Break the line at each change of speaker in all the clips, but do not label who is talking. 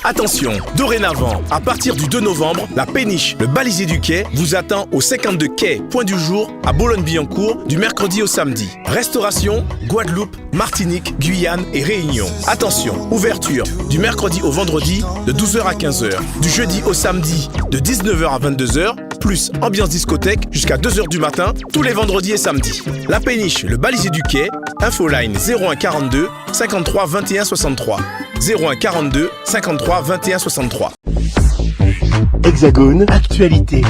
Attention, dorénavant, à partir du 2 novembre, la péniche, le balisier du quai, vous attend au 52 quai, point du jour, à Boulogne-Billancourt, du mercredi au samedi. Restauration, Guadeloupe, Martinique, Guyane et Réunion. Attention, ouverture du mercredi au vendredi de 12h à 15h, du jeudi au samedi de 19h à 22h, plus ambiance discothèque jusqu'à 2h du matin, tous les vendredis et samedis. La péniche, le balisier du quai, infoline 01 42 53 21 63. 01 42 53 21 63.
Hexagone, actualité.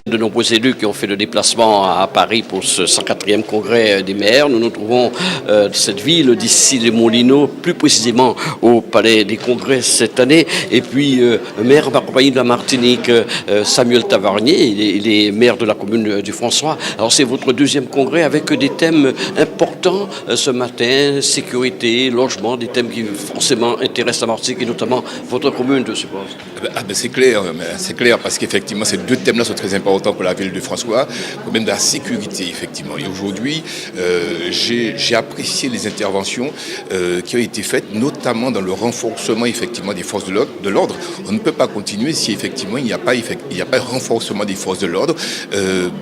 De nombreux élus qui ont fait le déplacement à Paris pour ce 104e congrès des maires. Nous nous trouvons cette ville d'ici les Moulineaux, plus précisément au Palais des Congrès cette année. Et puis, maire accompagné de la Martinique, Samuel Tavarnier, il est maire de la commune du François. Alors, c'est votre deuxième congrès avec des thèmes importants ce matin, sécurité, logement, des thèmes qui forcément intéressent la Martinique et notamment votre commune, je suppose.
C'est clair parce qu'effectivement, ces deux thèmes-là sont très importants pour la ville de François, le problème de la sécurité, effectivement. Et aujourd'hui, j'ai apprécié les interventions qui ont été faites, notamment dans le renforcement, effectivement, des forces de l'ordre. On ne peut pas continuer si, effectivement, il n'y a pas un renforcement des forces de l'ordre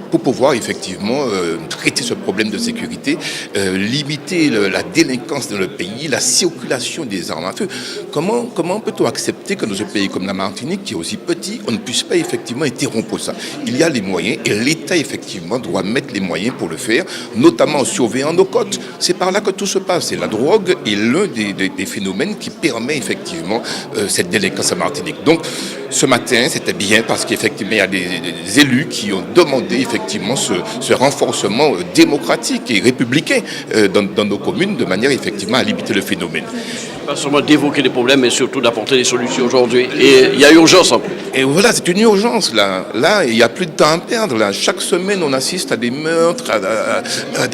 pour pouvoir, effectivement, traiter ce problème de sécurité, limiter la délinquance dans le pays, la circulation des armes à feu. Comment peut-on accepter que dans un pays comme la Martinique, qui est aussi petit, on ne puisse pas, effectivement, interrompre ça? Il y a les moyens et l'État, effectivement, doit mettre les moyens pour le faire, notamment en surveillant nos côtes. C'est par là que tout se passe. C'est la drogue est l'un des phénomènes qui permet, effectivement, cette délinquance à Martinique. Donc, ce matin, c'était bien parce qu'effectivement, il y a des élus qui ont demandé, effectivement, ce renforcement démocratique et républicain dans nos communes, de manière, effectivement, à limiter le phénomène.
Pas seulement d'évoquer les problèmes, mais surtout d'apporter des solutions aujourd'hui. Et il y a urgence en plus.
Et voilà, c'est une urgence là. Là, il n'y a plus de temps à perdre. Là. Chaque semaine, on assiste à des meurtres,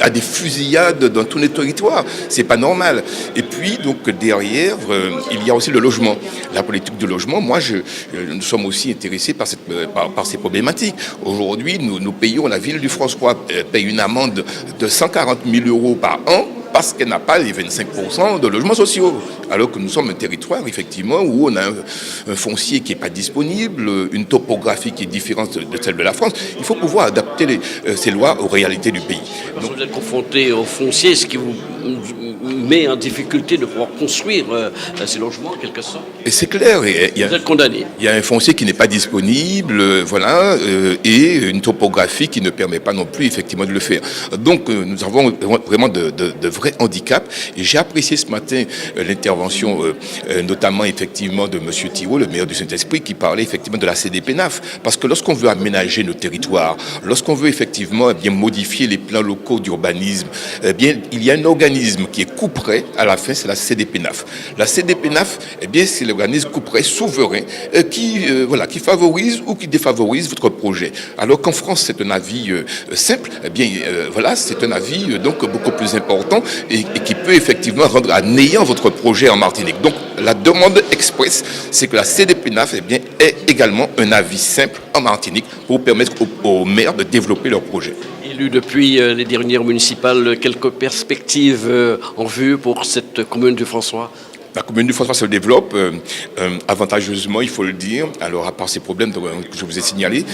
à des fusillades dans tous les territoires. C'est pas normal. Et puis, donc, derrière, il y a aussi le logement. La politique de logement, nous sommes aussi intéressés par ces problématiques. Aujourd'hui, nous payons, la ville du François paye une amende de 140 000 € par an parce qu'elle n'a pas les 25% de logements sociaux. Alors que nous sommes un territoire, effectivement, où on a un foncier qui n'est pas disponible, une topographie qui est différente de celle de la France. Il faut pouvoir adapter ces lois aux réalités du pays.
Donc, vous êtes confronté au foncier, ce qui vous met en difficulté de pouvoir construire ces logements, en quelque sorte.
Et c'est clair. Vous
êtes condamné.
Il y a un foncier qui n'est pas disponible, et une topographie qui ne permet pas non plus, effectivement, de le faire. Donc, nous avons vraiment de vrais handicaps. Et j'ai apprécié ce matin l'intervention, notamment, effectivement, de M. Thirault, le maire du Saint-Esprit, qui parlait, effectivement, de la CDPNAF. Parce que lorsqu'on veut aménager nos territoires, lorsqu'on veut, effectivement, bien modifier les plans locaux d'urbanisme, il y a un organisme qui est couperet, à la fin, c'est la CDPNAF. La CDPNAF, c'est l'organisme couperet souverain qui favorise ou qui défavorise votre projet. Alors qu'en France, c'est un avis simple, c'est un avis donc beaucoup plus important et qui peut effectivement rendre anéant votre projet en Martinique. Donc, la demande express, c'est que la CDPNAF ait également un avis simple en Martinique pour permettre aux maires de développer leur projet.
Élu depuis les dernières municipales, quelques perspectives en vue pour cette commune du François?
La commune du François se développe avantageusement, il faut le dire. Alors, à part ces problèmes que je vous ai signalés,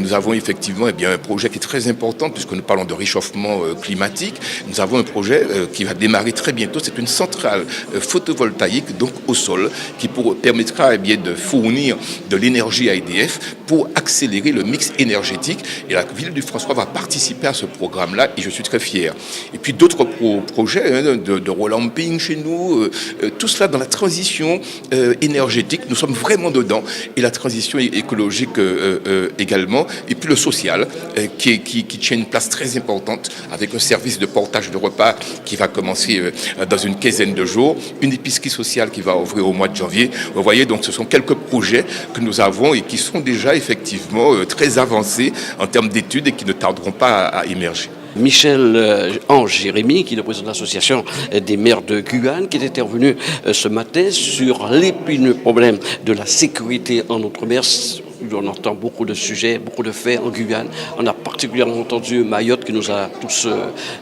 nous avons effectivement un projet qui est très important puisque nous parlons de réchauffement climatique. Nous avons un projet qui va démarrer très bientôt. C'est une centrale photovoltaïque, donc au sol, qui permettra de fournir de l'énergie à EDF pour accélérer le mix énergétique. Et la ville du François va participer à ce programme-là et je suis très fier. Et puis d'autres projets de relamping chez nous, tout cela dans la transition énergétique, nous sommes vraiment dedans, et la transition écologique également, et puis le social qui tient une place très importante avec un service de portage de repas qui va commencer dans une quinzaine de jours, une épicerie sociale qui va ouvrir au mois de janvier. Vous voyez, donc ce sont quelques projets que nous avons et qui sont déjà effectivement très avancés en termes d'études et qui ne tarderont pas à émerger.
Michel Ange Jérémy, qui est le président de l'association des maires de Guyane, qui est intervenu ce matin sur l'épineux problème de la sécurité en Outre-mer. On entend beaucoup de sujets, beaucoup de faits en Guyane. On a particulièrement entendu Mayotte qui nous a tous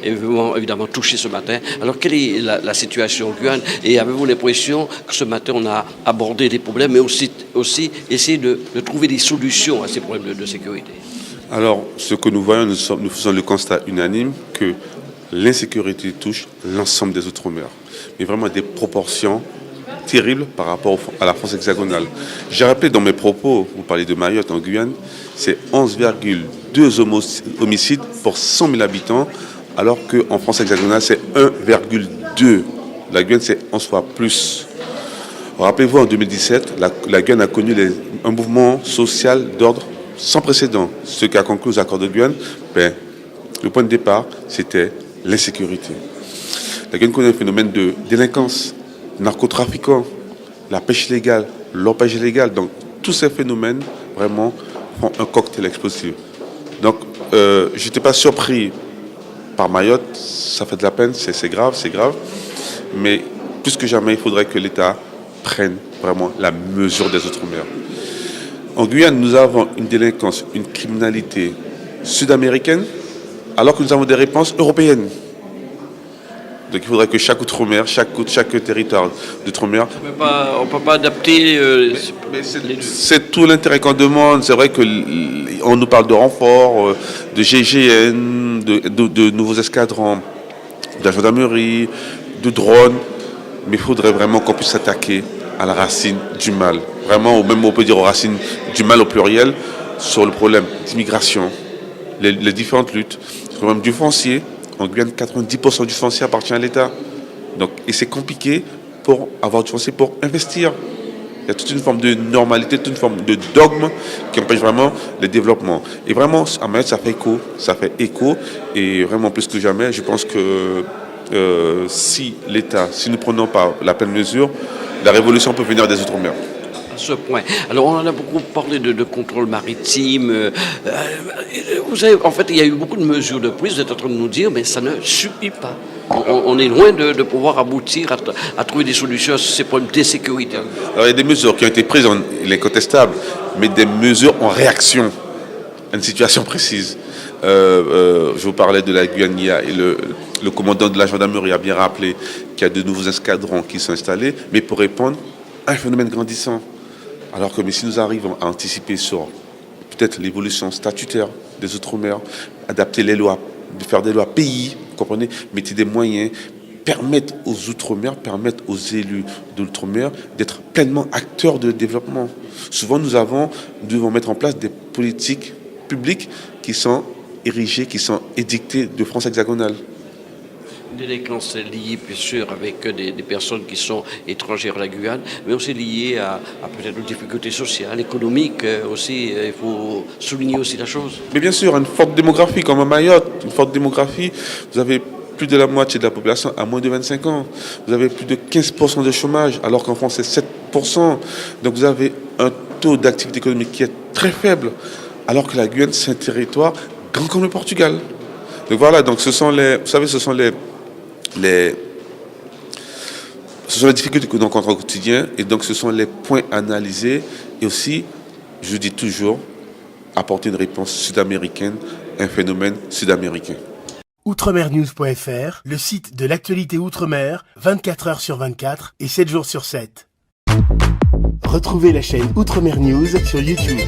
évidemment touchés ce matin. Alors quelle est la situation en Guyane et avez-vous l'impression que ce matin on a abordé des problèmes mais aussi essayer de trouver des solutions à ces problèmes de sécurité?
Alors ce que nous voyons, nous faisons le constat unanime que l'insécurité touche l'ensemble des Outre-mer, mais vraiment des proportions terribles par rapport à la France hexagonale. J'ai rappelé dans mes propos, vous parlez de Mayotte en Guyane, c'est 11,2 homicides pour 100 000 habitants, alors qu'en France hexagonale, c'est 1,2. La Guyane, c'est 11 fois plus. Rappelez-vous, en 2017, la Guyane a connu un mouvement social d'ordre sans précédent. Ce qui a conclu aux accords de Guyane, le point de départ, c'était l'insécurité. La Guyane connaît un phénomène de délinquance, narcotrafiquants, la pêche illégale, l'orpaillage illégal. Donc, tous ces phénomènes, vraiment, font un cocktail explosif. Donc, je n'étais pas surpris par Mayotte. Ça fait de la peine, c'est grave. Mais plus que jamais, il faudrait que l'État prenne vraiment la mesure des Outre-mer. En Guyane, nous avons une délinquance, une criminalité sud-américaine, alors que nous avons des réponses européennes. Donc il faudrait que chaque Outre-mer, chaque territoire d'Outre-mer...
On ne peut pas adapter...
c'est tout l'intérêt qu'on demande. C'est vrai qu'on nous parle de renforts, de GIGN, de nouveaux escadrons, de la gendarmerie, de drones. Mais il faudrait vraiment qu'on puisse s'attaquer à la racine du mal. Vraiment, ou même on peut dire aux racines du mal au pluriel, sur le problème d'immigration, les différentes luttes, le problème du foncier. En Guyane, 90% du foncier appartient à l'État. Donc, et c'est compliqué pour avoir du foncier pour investir. Il y a toute une forme de normalité, toute une forme de dogme qui empêche vraiment le développement. Et vraiment, à Mayotte, ça fait écho. Et vraiment, plus que jamais, je pense que si nous ne prenons pas la pleine mesure, la révolution peut venir des Outre-mer.
Ce point. Alors, on en a beaucoup parlé de contrôle maritime. Vous savez, en fait, il y a eu beaucoup de mesures de prise. Vous êtes en train de nous dire, mais ça ne suffit pas. On est loin de pouvoir aboutir à trouver des solutions à ces problèmes d'insécurité.
Alors, il y a des mesures qui ont été prises, il est contestable, mais des mesures en réaction à une situation précise. Je vous parlais de la Guyane et le commandant de la gendarmerie a bien rappelé qu'il y a de nouveaux escadrons qui sont installés, mais pour répondre à un phénomène grandissant. Alors que si nous arrivons à anticiper sur peut-être l'évolution statutaire des Outre-mer, adapter les lois, faire des lois pays, vous comprenez, mettez des moyens, permettre aux Outre-mer, permettre aux élus de l'Outre-mer d'être pleinement acteurs de développement. Souvent, nous devons mettre en place des politiques publiques qui sont érigées, qui sont édictées de France hexagonale.
Une délinquance liée, bien sûr, avec des personnes qui sont étrangères à la Guyane, mais aussi liée à peut-être aux difficultés sociales, économiques aussi. Il faut souligner aussi la chose.
Mais bien sûr, une forte démographie comme à Mayotte, une forte démographie. Vous avez plus de la moitié de la population à moins de 25 ans. Vous avez plus de 15% de chômage, alors qu'en France, c'est 7%. Donc vous avez un taux d'activité économique qui est très faible, alors que la Guyane, c'est un territoire grand comme le Portugal. Donc voilà, donc ce sont les difficultés que nous rencontrons au quotidien et donc ce sont les points analysés et aussi, je dis toujours, apporter une réponse sud-américaine à un phénomène sud-américain.
Outremernews.fr, le site de l'actualité Outre-mer, 24 heures sur 24 et 7 jours sur 7. Retrouvez la chaîne Outremer News sur YouTube.